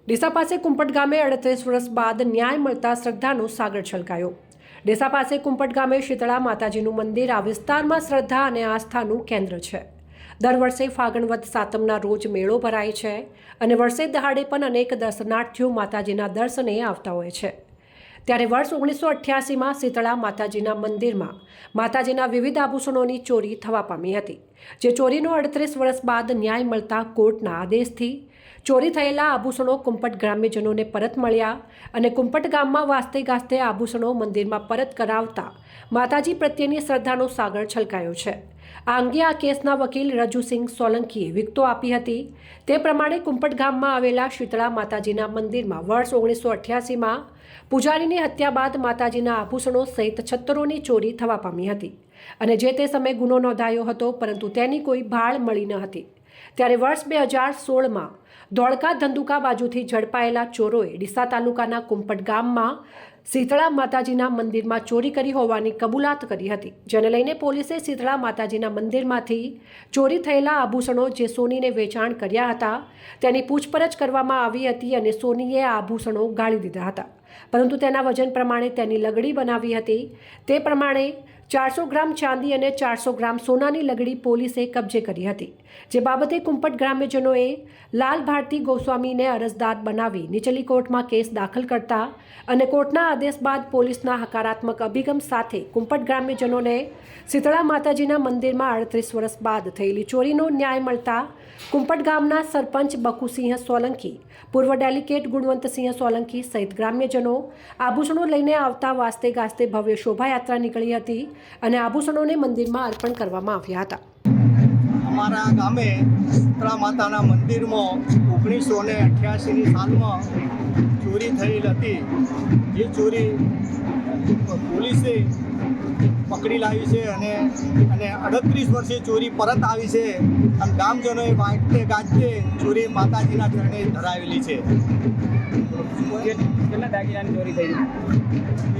ડીસા પાસે કુંપટ ગામે 38 વર્ષ બાદ ન્યાય મળતા શ્રદ્ધાનો સાગર છલકાયો। ડીસા પાસે કુંપટ ગામે શીતળા માતાજીનું મંદિર આ વિસ્તારમાં શ્રદ્ધા અને આસ્થાનું કેન્દ્ર છે। દર વર્ષે ફાગણ વદ સાતમના રોજ મેળો ભરાય છે અને વર્ષે દહાડે પણ અનેક દર્શનાર્થીઓ માતાજીના દર્શને આવતા હોય છે। ત્યારે વર્ષ 1988માં શીતળા માતાજીના મંદિરમાં માતાજીના વિવિધ આભૂષણોની ચોરી થવા પામી હતી, જે ચોરીનો 38 વર્ષ બાદ ન્યાય મળતા કોર્ટના આદેશથી ચોરી થયેલા આભૂષણો કુંપટ ગ્રામ્યજનોને પરત મળ્યા અને કુંપટ ગામમાં વાસ્તે ગાસ્તે આભૂષણો મંદિરમાં પરત કરાવતા માતાજી પ્રત્યેની શ્રદ્ધાનો સાગર છલકાયો છે। આ અંગે આ કેસના વકીલ રજુસિંહ સોલંકીએ વિગતો આપી હતી। તે પ્રમાણે કુંપટ ગામમાં આવેલા શીતળા માતાજીના મંદિરમાં વર્ષ 1988માં પૂજારીની હત્યા બાદ માતાજીના આભૂષણો સહિત છત્તરોની ચોરી થવા પામી હતી અને જે તે સમયે ગુનો નોંધાયો હતો, પરંતુ તેની કોઈ ભાળ મળી ન હતી। ત્યારે વર્ષ 2016માં ધોળકા ધંધુકા બાજુથી ઝડપાયેલા ચોરોએ ડીસા તાલુકાના કુંપટ ગામમાં શીતળા માતાજીના મંદિરમાં ચોરી કરી હોવાની કબૂલાત કરી હતી, જેને લઈને પોલીસે શીતળા માતાજીના મંદિરમાંથી ચોરી થયેલા આભૂષણો જે સોનીને વેચાણ કર્યા હતા તેની પૂછપરછ કરવામાં આવી હતી અને સોનીએ આ આભૂષણો ગાળી દીધા હતા, પરંતુ તેના વજન પ્રમાણે તેની લગડી બનાવી હતી। તે પ્રમાણે 400 ગ્રામ ચાંદી અને 400 ગ્રામ સોનાની લગડી પોલીસે કબજે કરી હતી, જે બાબતે કુંપટ ગ્રામ્યજનોએ લાલ ભારતી ગોસ્વામીને અરજદાર બનાવી નીચલી કોર્ટમાં કેસ દાખલ કરતા અને કોર્ટના આદેશ બાદ પોલીસના હકારાત્મક અભિગમ સાથે કુંપટ ગ્રામ્યજનોને શીતળા માતાજીના મંદિરમાં 38 વર્ષ બાદ થયેલી ચોરીનો ન્યાય મળતા કુંપટ ગામના સરપંચ બકુસિંહ સોલંકી, પૂર્વ ડેલિગેટ ગુણવંતસિંહ સોલંકી સહિત ગ્રામ્યજનો આભૂષણો લઈને આવતા વાસ્તે ગાસ્તે ભવ્ય શોભાયાત્રા નીકળી હતી અને આભૂષણોને મંદિરમાં અર્પણ કરવામાં આવ્યા હતા। અમારા ગામે શીતળા માતાના મંદિરમાં 1988ની સાલમાં ચોરી થયેલ હતી, જે ચોરી પોલીસે પકડી લાવી છે અને 38 વર્ષે ચોરી પરત આવી છે અને ગામજનોએ વાંચતે ગાજતે ચોરી માતાજીના ચરણે ધરાવેલી છે। કેટલા દાગીનાની ચોરી થઈ?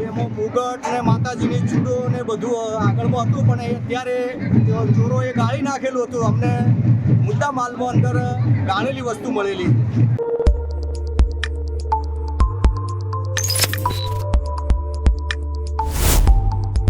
એમાં મુગટ ને માતાજીની ચૂડો ને બધું આગળમાં હતું, પણ અત્યારે ચોરોએ ગાળી નાખેલું હતું। અમને મુદ્દા માલમાં અંદર ગાળેલી વસ્તુ મળેલી।